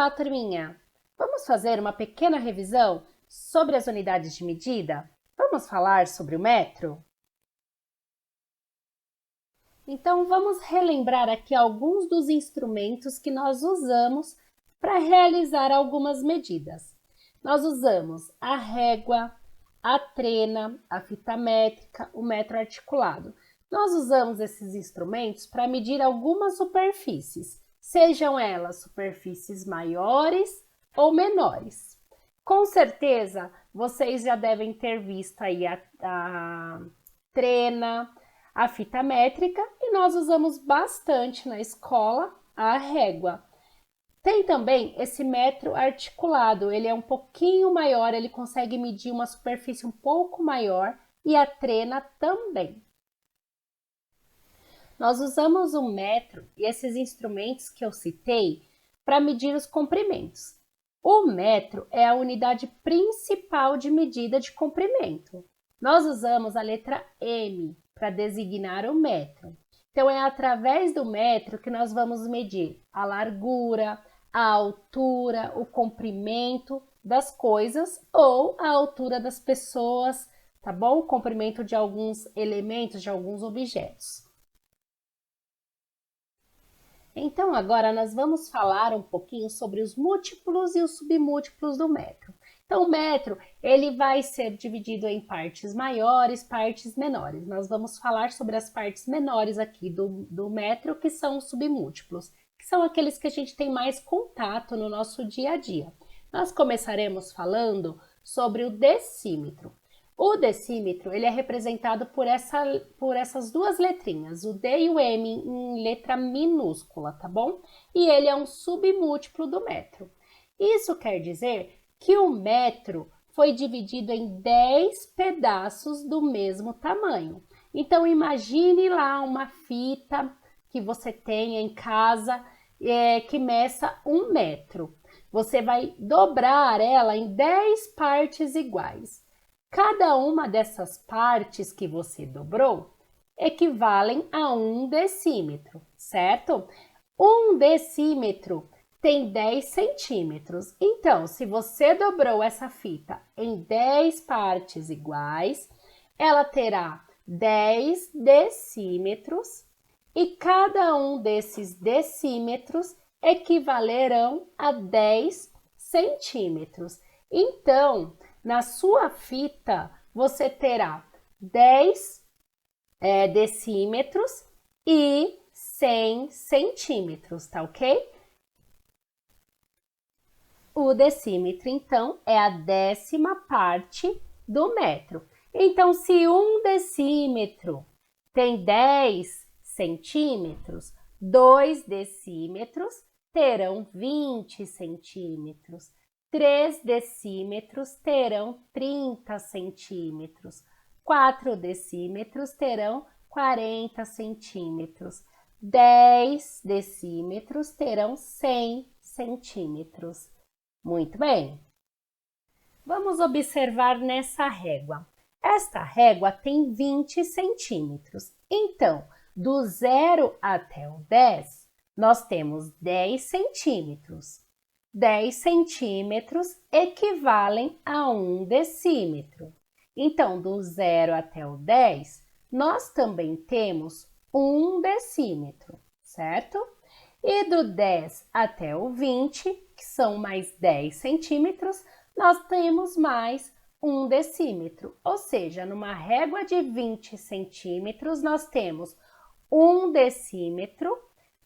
Olá, turminha! Vamos fazer uma pequena revisão sobre as unidades de medida? Vamos falar sobre o metro? Então, vamos relembrar aqui alguns dos instrumentos que nós usamos para realizar algumas medidas. Nós usamos a régua, a trena, a fita métrica, o metro articulado. Nós usamos esses instrumentos para medir algumas superfícies, sejam elas superfícies maiores ou menores. Com certeza, vocês já devem ter visto aí a trena, a fita métrica e nós usamos bastante na escola a régua. Tem também esse metro articulado, ele é um pouquinho maior, ele consegue medir uma superfície um pouco maior e a trena também. Nós usamos o metro e esses instrumentos que eu citei para medir os comprimentos. O metro é a unidade principal de medida de comprimento. Nós usamos a letra M para designar o metro. Então, é através do metro que nós vamos medir a largura, a altura, o comprimento das coisas ou a altura das pessoas, tá bom? O comprimento de alguns elementos, de alguns objetos. Então, agora nós vamos falar um pouquinho sobre os múltiplos e os submúltiplos do metro. Então, o metro, ele vai ser dividido em partes maiores, partes menores. Nós vamos falar sobre as partes menores aqui do metro, que são os submúltiplos, que são aqueles que a gente tem mais contato no nosso dia a dia. Nós começaremos falando sobre o decímetro. O decímetro, ele é representado por essas duas letrinhas, o D e o M em letra minúscula, tá bom? E ele é um submúltiplo do metro. Isso quer dizer que o metro foi dividido em 10 pedaços do mesmo tamanho. Então, imagine lá uma fita que você tenha em casa que meça 1 metro. Você vai dobrar ela em 10 partes iguais. Cada uma dessas partes que você dobrou equivalem a 1 decímetro, certo? 1 decímetro tem 10 centímetros. Então, se você dobrou essa fita em 10 partes iguais, ela terá 10 decímetros e cada um desses decímetros equivalerão a 10 centímetros. Então, na sua fita, você terá 10 decímetros e 100 centímetros, tá ok? O decímetro, então, é a 10ª parte do metro. Então, se 1 decímetro tem 10 centímetros, 2 decímetros terão 20 centímetros. 3 decímetros terão 30 centímetros, 4 decímetros terão 40 centímetros, 10 decímetros terão 100 centímetros. Muito bem. Vamos observar nessa régua. Esta régua tem 20 centímetros. Então, do 0 até o 10, nós temos 10 centímetros. 10 centímetros equivalem a 1 decímetro. Então, do 0 até o 10, nós também temos 1 decímetro, certo? E do 10 até o 20, que são mais 10 centímetros, nós temos mais 1 decímetro. Ou seja, numa régua de 20 centímetros, nós temos 1 decímetro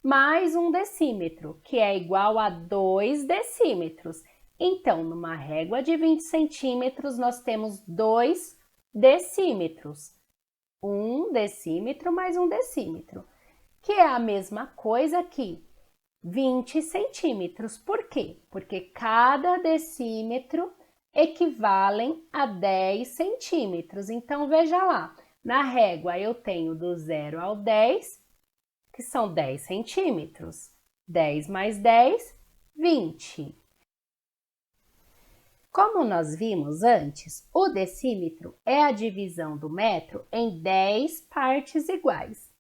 mais 1 decímetro, que é igual a 2 decímetros. Então, numa régua de 20 centímetros, nós temos 2 decímetros. 1 decímetro mais 1 decímetro, que é a mesma coisa que 20 centímetros. Por quê? Porque cada decímetro equivalem a 10 centímetros. Então, veja lá, na régua eu tenho do 0 ao 10, que são 10 centímetros. 10 mais 10, 20. Como nós vimos antes, o decímetro é a divisão do metro em 10 partes iguais.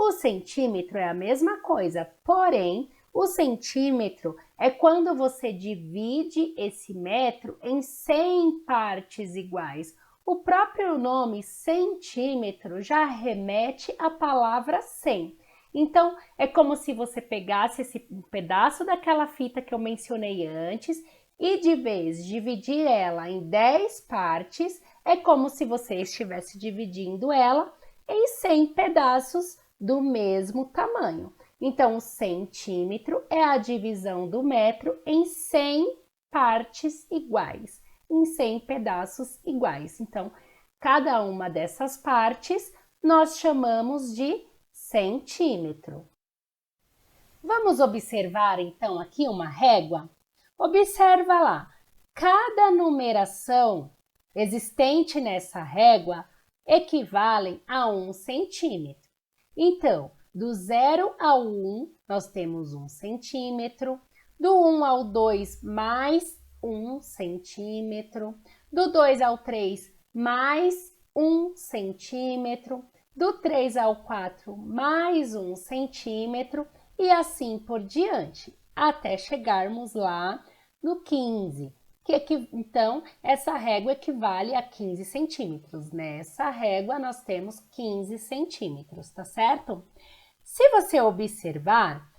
O centímetro é a mesma coisa, porém, O centímetro é quando você divide esse metro em 100 partes iguais. O próprio nome centímetro já remete à palavra 100. Então, é como se você pegasse esse pedaço daquela fita que eu mencionei antes e de vez dividir ela em 10 partes, é como se você estivesse dividindo ela em 100 pedaços do mesmo tamanho. Então, o centímetro é a divisão do metro em 100 partes iguais, em 100 pedaços iguais. Então, cada uma dessas partes nós chamamos de centímetro. Vamos observar então aqui uma régua? Observa lá, cada numeração existente nessa régua equivale a 1 centímetro. Então, do 0 ao 1, nós temos 1 centímetro. Do 1 ao 2, mais 1 centímetro. Do 2 ao 3, mais 1 centímetro. Do 3 ao 4, mais 1 centímetro. E assim por diante, até chegarmos lá no 15. Então, essa régua equivale a 15 centímetros. Nessa régua, nós temos 15 centímetros, tá certo? Se você observar,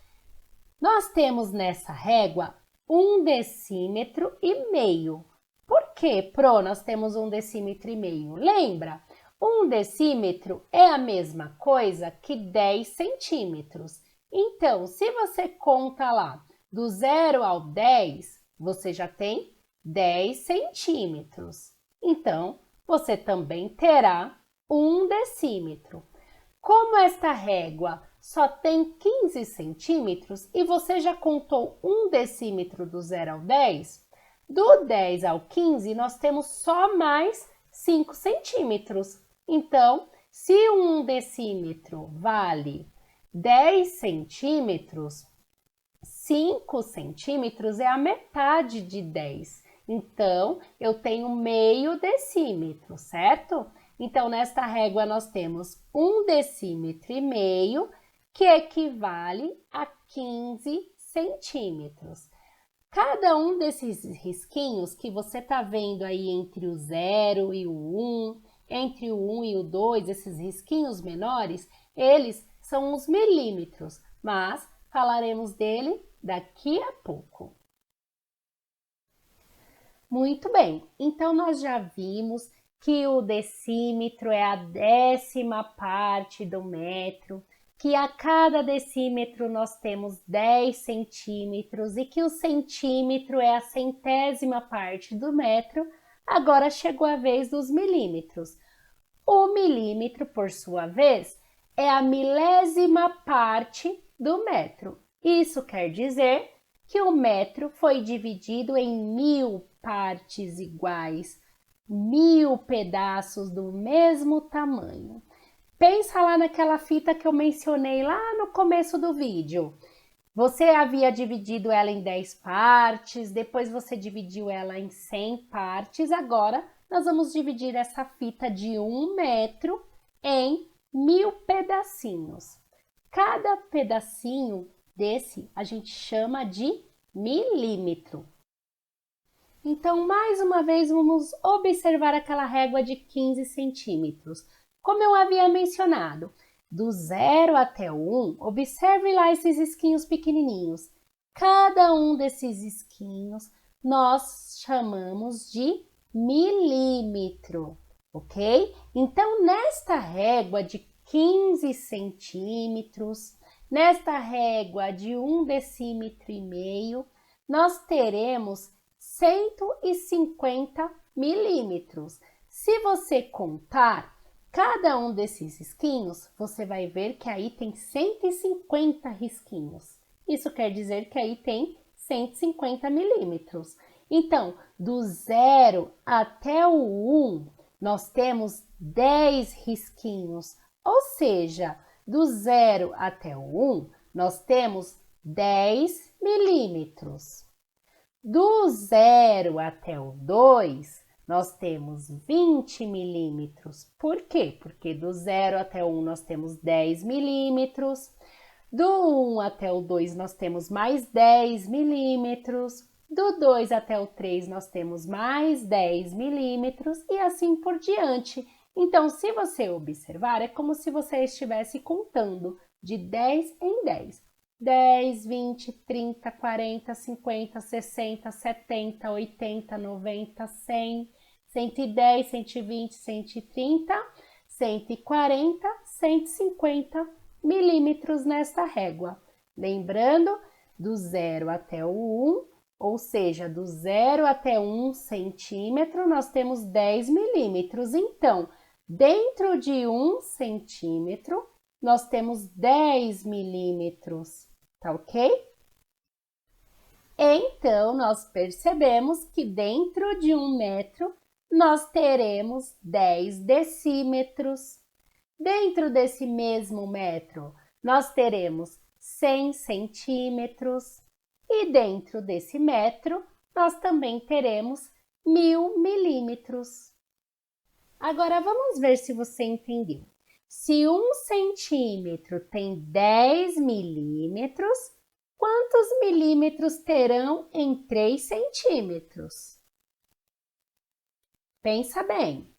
nós temos nessa régua 1 decímetro e meio. Por que, Pro, nós temos 1 decímetro e meio? Lembra? 1 decímetro é a mesma coisa que 10 centímetros. Então, se você conta lá do 0 ao 10, você já tem 10 centímetros. Então, você também terá 1 decímetro. Como esta régua só tem 15 centímetros e você já contou 1 decímetro do 0 ao 10, do 10 ao 15 nós temos só mais 5 centímetros. Então, se 1 decímetro vale 10 centímetros, 5 centímetros é a metade de 10. Então, eu tenho meio decímetro, certo? Então, nesta régua nós temos 1 decímetro e meio, que equivale a 15 centímetros. Cada um desses risquinhos que você está vendo aí entre o 0 e o 1, entre o 1 e o 2, esses risquinhos menores, eles são os milímetros, mas falaremos dele daqui a pouco. Muito bem, então nós já vimos que o decímetro é a 10ª parte do metro, que a cada decímetro nós temos 10 centímetros e que o centímetro é a 100ª parte do metro. Agora chegou a vez dos milímetros. O milímetro, por sua vez, é a 1000ª parte do metro. Isso quer dizer que o metro foi dividido em 1000 partes iguais, 1000 pedaços do mesmo tamanho. Pensa lá naquela fita que eu mencionei lá no começo do vídeo. Você havia dividido ela em 10 partes, depois você dividiu ela em 100 partes. Agora, nós vamos dividir essa fita de 1 metro em 1000 pedacinhos. Cada pedacinho desse a gente chama de milímetro. Então, mais uma vez, vamos observar aquela régua de 15 centímetros. Como eu havia mencionado, do 0 até o 1, observe lá esses risquinhos pequenininhos. Cada um desses risquinhos nós chamamos de milímetro, ok? Então, nesta régua de 15 centímetros, nesta régua de 1 decímetro e meio, nós teremos 150 milímetros. Se você contar cada um desses risquinhos, você vai ver que aí tem 150 risquinhos. Isso quer dizer que aí tem 150 milímetros. Então, do 0 até o 1, nós temos 10 risquinhos. Ou seja, do 0 até o 1, nós temos 10 milímetros. Do 0 até o 2, nós temos 20 milímetros. Por quê? Porque do 0 até o 1 nós temos 10 milímetros. Do 1 até o 2, nós temos mais 10 milímetros. Do 2 até o 3, nós temos mais 10 milímetros e assim por diante. Então, se você observar, é como se você estivesse contando de 10 em 10. 10, 20, 30, 40, 50, 60, 70, 80, 90, 100, 110, 120, 130, 140, 150 milímetros nesta régua. Lembrando, do 0 até o 1, ou seja, do 0 até 1 centímetro, nós temos 10 milímetros. Então, dentro de 1 centímetro, nós temos 10 milímetros, tá ok? Então, nós percebemos que dentro de 1 metro, nós teremos 10 decímetros. Dentro desse mesmo metro, nós teremos 100 centímetros e dentro desse metro, nós também teremos 1000 milímetros. Agora, vamos ver se você entendeu. Se 1 centímetro tem 10 milímetros, quantos milímetros terão em 3 centímetros? Pensa bem.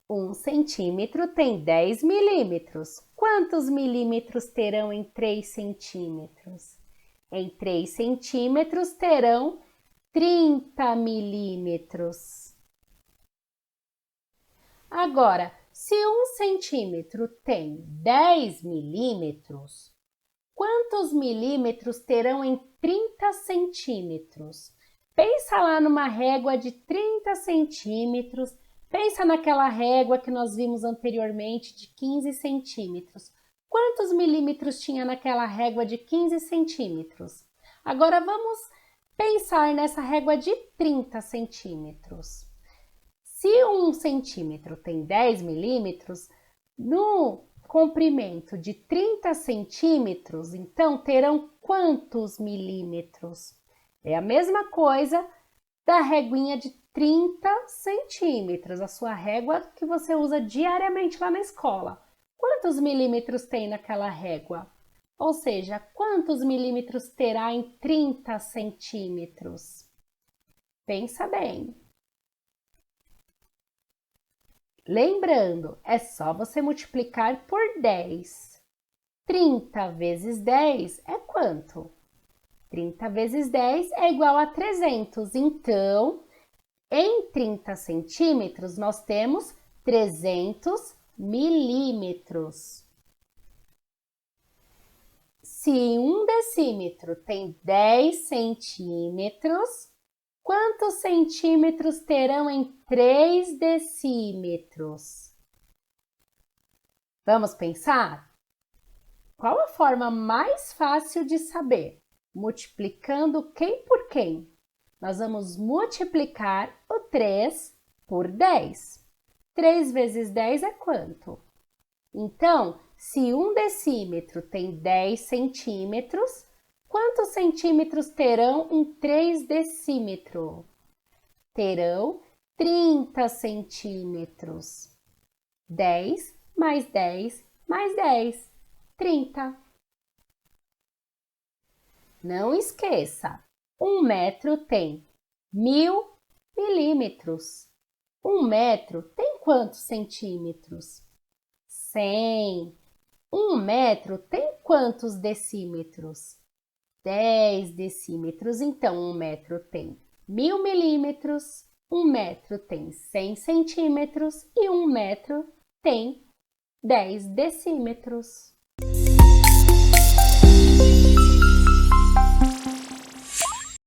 1 centímetro tem 10 milímetros. Quantos milímetros terão em 3 centímetros? Em 3 centímetros terão 30 milímetros. Agora, se 1 centímetro tem 10 milímetros, quantos milímetros terão em 30 centímetros? Pensa lá numa régua de 30 centímetros. Pensa naquela régua que nós vimos anteriormente de 15 centímetros. Quantos milímetros tinha naquela régua de 15 centímetros? Agora vamos pensar nessa régua de 30 centímetros. Se 1 centímetro tem 10 milímetros, no comprimento de 30 centímetros, então terão quantos milímetros? É a mesma coisa da reguinha de 30 centímetros, a sua régua que você usa diariamente lá na escola. Quantos milímetros tem naquela régua? Ou seja, quantos milímetros terá em 30 centímetros? Pensa bem. Lembrando, é só você multiplicar por 10. 30 vezes 10 é quanto? 30 vezes 10 é igual a 300. Então, em 30 centímetros, nós temos 300 milímetros. Se 1 decímetro tem 10 centímetros, quantos centímetros terão em 3 decímetros? Vamos pensar? Qual a forma mais fácil de saber? Multiplicando quem por quem? Nós vamos multiplicar o 3 por 10. 3 vezes 10 é quanto? Então, se 1 decímetro tem 10 centímetros, quantos centímetros terão em 3 decímetros? Terão 30 centímetros. 10 mais 10 mais 10, 30. Não esqueça, 1 metro tem 1000 milímetros. 1 metro tem quantos centímetros? 100. 1 metro tem quantos decímetros? 10 decímetros. Então, 1 metro tem 1000 milímetros, 1 metro tem 100 centímetros e 1 metro tem 10 decímetros.